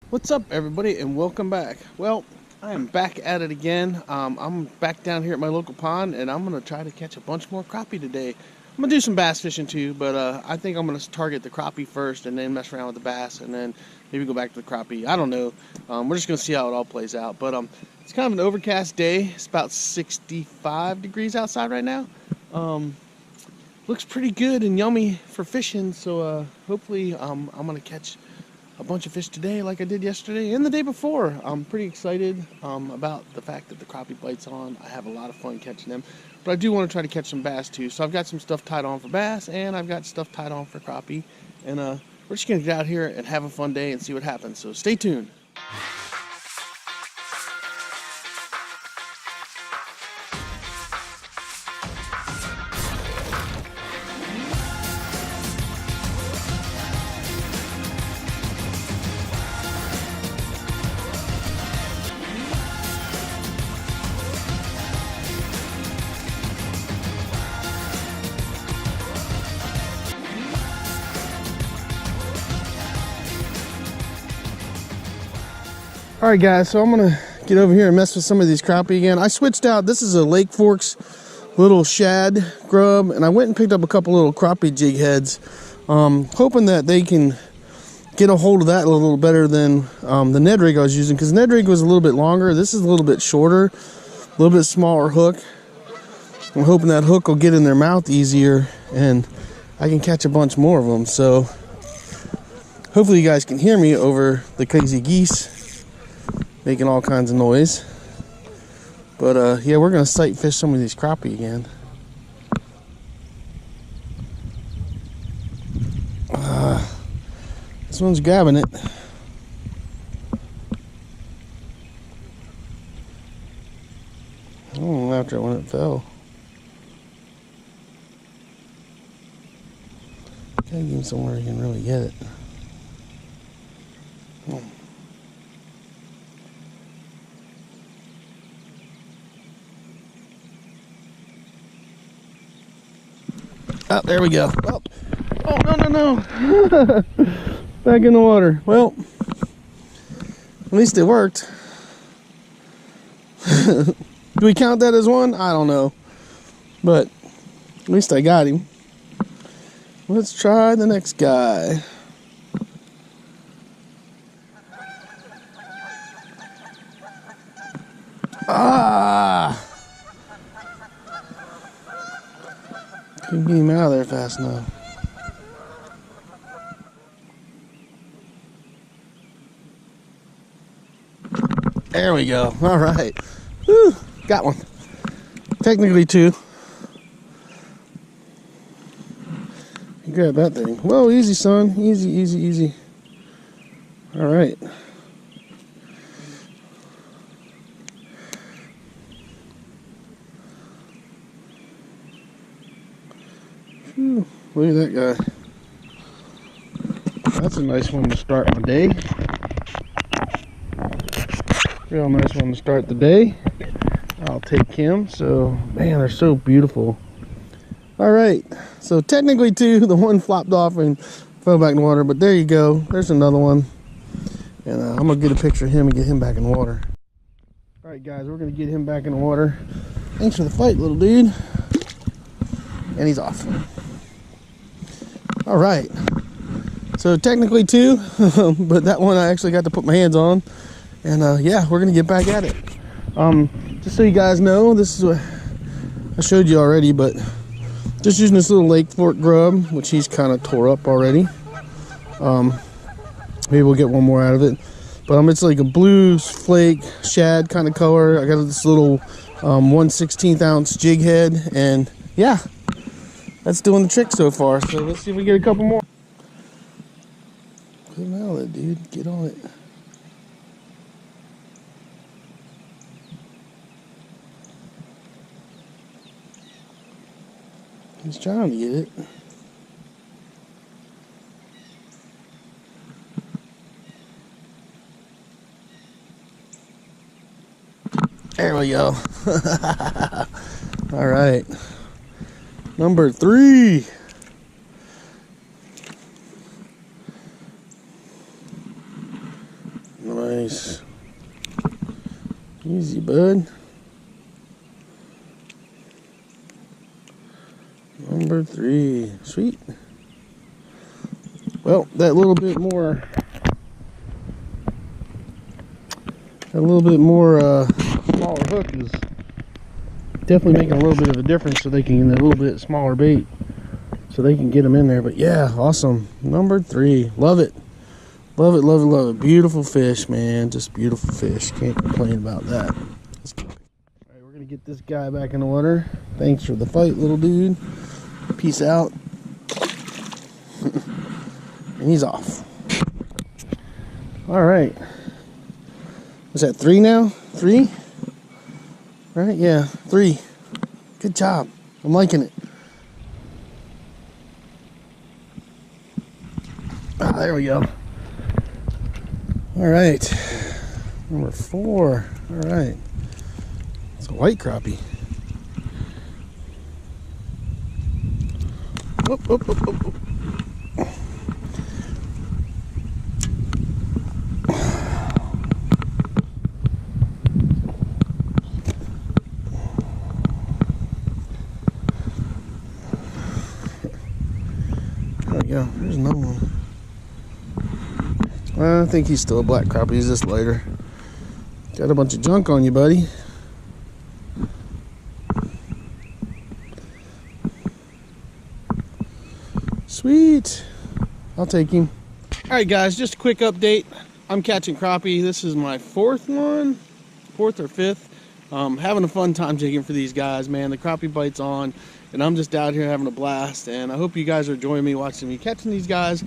What's up, everybody, and welcome back. Well, I am back at it again. I'm back down here at my local pond, and I'm gonna try to catch a bunch more crappie today. I'm gonna do some bass fishing too, but I think I'm gonna target the crappie first, and then mess around with the bass, and then maybe go back to the crappie. I don't know. We're just gonna see how it all plays out. But it's kind of an overcast day. It's about 65 degrees outside right now. Looks pretty good and yummy for fishing. So hopefully, I'm gonna catch a bunch of fish today like I did yesterday and the day before. I'm pretty excited about the fact that the crappie bite's on. I have a lot of fun catching them, but I do want to try to catch some bass too. So I've got some stuff tied on for bass, and I've got stuff tied on for crappie, and we're just gonna get out here and have a fun day and see what happens. So stay tuned. All right, guys, so I'm gonna get over here and mess with some of these crappie again. I switched out. This is a Lake Forks little shad grub, and I went and picked up a couple little crappie jig heads, hoping that they can get a hold of that a little better than the Ned rig I was using, because Ned rig was a little bit longer. This is a little bit shorter, a little bit smaller hook. I'm hoping that hook will get in their mouth easier, and I can catch a bunch more of them. So hopefully you guys can hear me over the crazy geese making all kinds of noise. But yeah, we're gonna sight fish some of these crappie again. This one's grabbing it. I don't know after when it fell. Gotta get him somewhere you can really get it. Oh, there we go. Oh, no. Back in the water. Well, at least it worked. Do we count that as one? I don't know. But at least I got him. Let's try the next guy. Ah! Couldn't get him out of there fast enough. There we go. All right. Whew, got one. Technically two. You grab that thing. Whoa, easy, son. Easy. All right. Whew, look at that guy. That's a nice one to start my day. Real nice one to start the day. I'll take him. So, man, they're so beautiful. All right. So technically two. The one flopped off and fell back in the water. But there you go. There's another one. And I'm going to get a picture of him and get him back in the water. All right, guys. We're going to get him back in the water. Thanks for the fight, little dude. And he's off. All right, so technically two, but that one I actually got to put my hands on, and yeah, we're gonna get back at it. Just so you guys know, this is what I showed you already, but just using this little Lake Fork grub, which he's kind of tore up already. Maybe we'll get one more out of it, but it's like a blue flake shad kind of color. I got this little 1/16 ounce jig head, and yeah. That's doing the trick so far, so let's see if we get a couple more. Put him out of it, dude. Get on it. He's trying to get it. There we go. All right. Number 3. Nice. Easy, bud. Number 3. Sweet. Well, that little bit more smaller hook is definitely making a little bit of a difference, so they can get a little bit smaller bait so they can get them in there. But yeah, awesome. Number 3. Love it. Love it, love it, love it. Beautiful fish, man. Just beautiful fish. Can't complain about that. Alright, we're going to get this guy back in the water. Thanks for the fight, little dude. Peace out. And he's off. Alright. Was that 3 now? 3? Right? Yeah, 3. Good job. I'm liking it. Ah, there we go. Alright. Number 4. Alright. It's a white crappie. Whoop, whoop, whoop, whoop, whoop. There we go. There's another one. I think he's still a black crappie. He's just lighter. Got a bunch of junk on you, buddy. Sweet. I'll take him. Alright guys, just a quick update. I'm catching crappie. This is my 4th one. 4th or 5th. Having a fun time jigging for these guys, man. The crappie bite's on, and I'm just out here having a blast. And I hope you guys are enjoying me watching me catching these guys,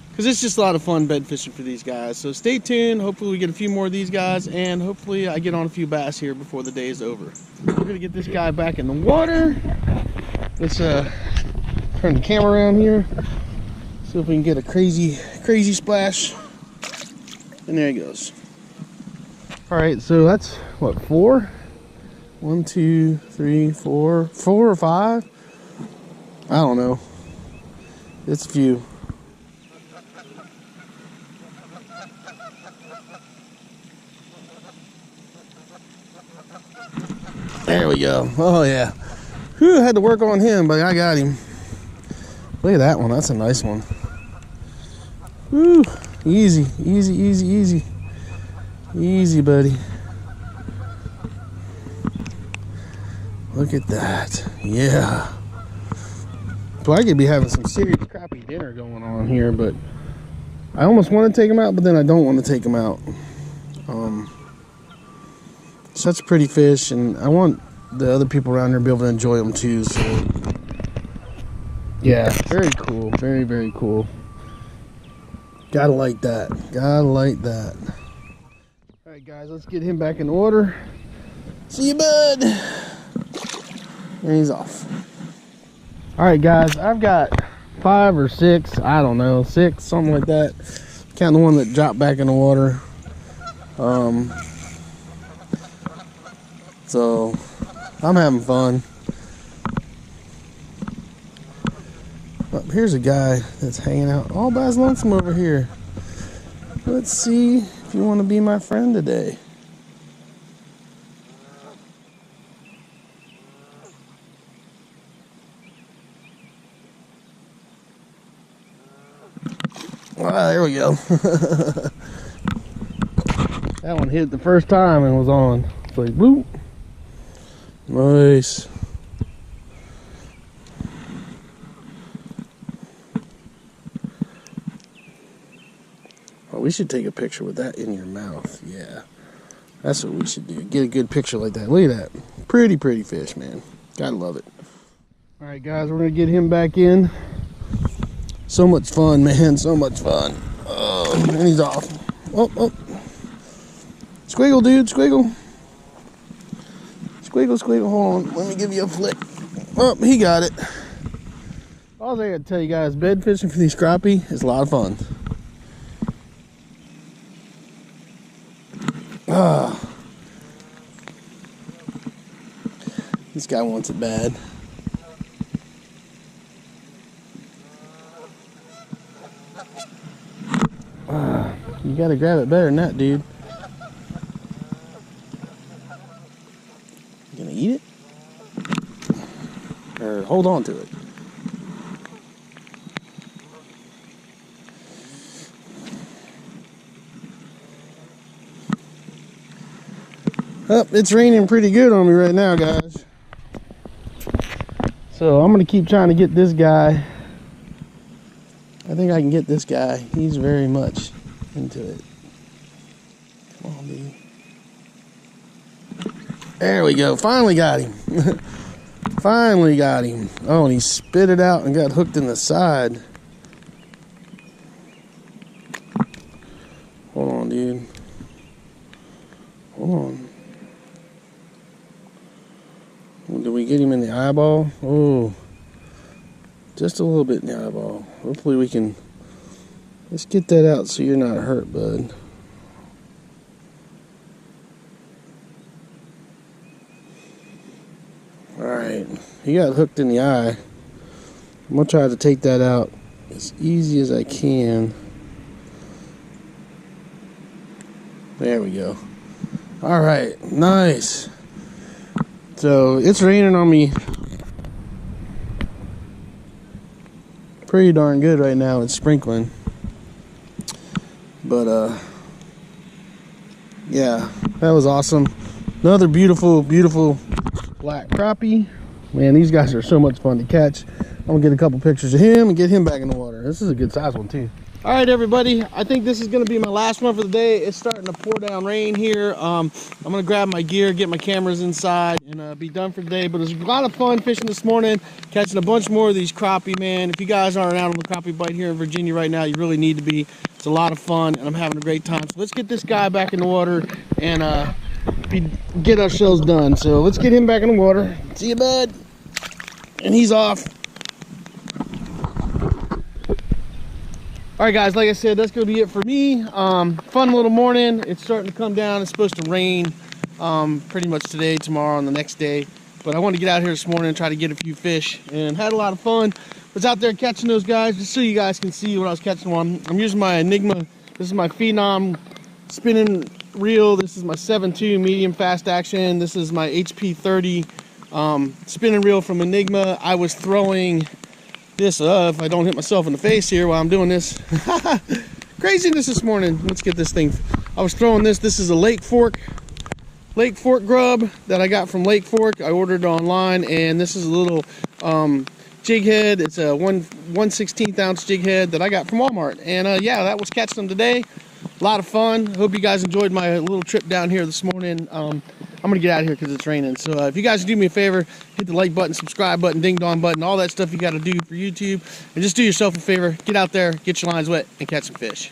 because it's just a lot of fun bed fishing for these guys. So stay tuned. Hopefully we get a few more of these guys, and hopefully I get on a few bass here before the day is over. We're gonna get this guy back in the water. Let's turn the camera around here, see if we can get a crazy splash. And there he goes. All right, so that's what, 4? 1, 2, 3, 4. 4 or 5? I don't know. It's a few. There we go. Oh yeah. Whew, had to work on him, but I got him. Look at that one. That's a nice one. Woo. Easy, easy, easy, easy. Easy, buddy. Look at that. Yeah. So I could be having some serious crappie dinner going on here, but I almost want to take him out, but then I don't want to take him out. Such a pretty fish, and I want the other people around here to be able to enjoy them too. So yeah, very cool. Very, very cool. Gotta like that. Gotta like that. Alright guys, let's get him back in order. See you, bud. And he's off. Alright guys, I've got 5 or 6, I don't know, 6, something like that. Count the one that dropped back in the water. So I'm having fun. Well, here's a guy that's hanging out all by his lonesome over here. Let's see if you want to be my friend today. Ah, there we go. That one hit the first time and was on. It's like, whoop. Nice. Oh, we should take a picture with that in your mouth. Yeah. That's what we should do. Get a good picture like that. Look at that. Pretty, pretty fish, man. Gotta love it. Alright, guys, we're going to get him back in. So much fun, man. So much fun. Oh, and he's off. Oh, oh. Squiggle, dude. Squiggle. Squiggle, squiggle. Hold on. Let me give you a flick. Oh, he got it. All I gotta tell you guys, bed fishing for these crappie is a lot of fun. Ah. This guy wants it bad. You gotta grab it better than that, dude. You gonna eat it? Or hold on to it? Oh, it's raining pretty good on me right now, guys. So I'm gonna keep trying to get this guy. I think I can get this guy. He's very much into it. Come on, dude. There we go. Finally got him. Finally got him. Oh, and he spit it out and got hooked in the side. Hold on, dude. Hold on. Did we get him in the eyeball? Oh, just a little bit in the eyeball. Hopefully we can. Let's get that out so you're not hurt, bud. Alright, he got hooked in the eye. I'm going to try to take that out as easy as I can. There we go. Alright, nice. So, it's raining on me pretty darn good right now. It's sprinkling. But, yeah, that was awesome. Another beautiful, beautiful black crappie. Man, these guys are so much fun to catch. I'm gonna get a couple pictures of him and get him back in the water. This is a good size one too. All right, everybody, I think this is gonna be my last one for the day. It's starting to pour down rain here. I'm gonna grab my gear, get my cameras inside, and be done for the day. But it was a lot of fun fishing this morning, catching a bunch more of these crappie, man. If you guys aren't out on the crappie bite here in Virginia right now, you really need to be. It's a lot of fun, and I'm having a great time. So let's get this guy back in the water and get ourselves done. So let's get him back in the water. See you, bud. And he's off. All right, guys, like I said, that's gonna be it for me. Fun little morning. It's starting to come down. It's supposed to rain pretty much today, tomorrow, and the next day. But I wanted to get out here this morning and try to get a few fish, and had a lot of fun. Was out there catching those guys, just so you guys can see what I was catching on. I'm using my Enigma. This is my Phenom spinning reel. This is my 7.2 medium fast action. This is my HP 30 spinning reel from Enigma. I was throwing this if I don't hit myself in the face here while I'm doing this. Craziness this morning. Let's get this thing. I was throwing this. This is a Lake Fork grub that I got from Lake Fork. I ordered it online, and this is a little jig head. It's a 1/16 ounce jig head that I got from Walmart. And yeah, that was catching them today. A lot of fun. Hope you guys enjoyed my little trip down here this morning. I'm gonna get out of here because it's raining. So if you guys do me a favor, hit the like button, subscribe button, ding dong button, all that stuff you got to do for YouTube, and just do yourself a favor, get out there, get your lines wet, and catch some fish.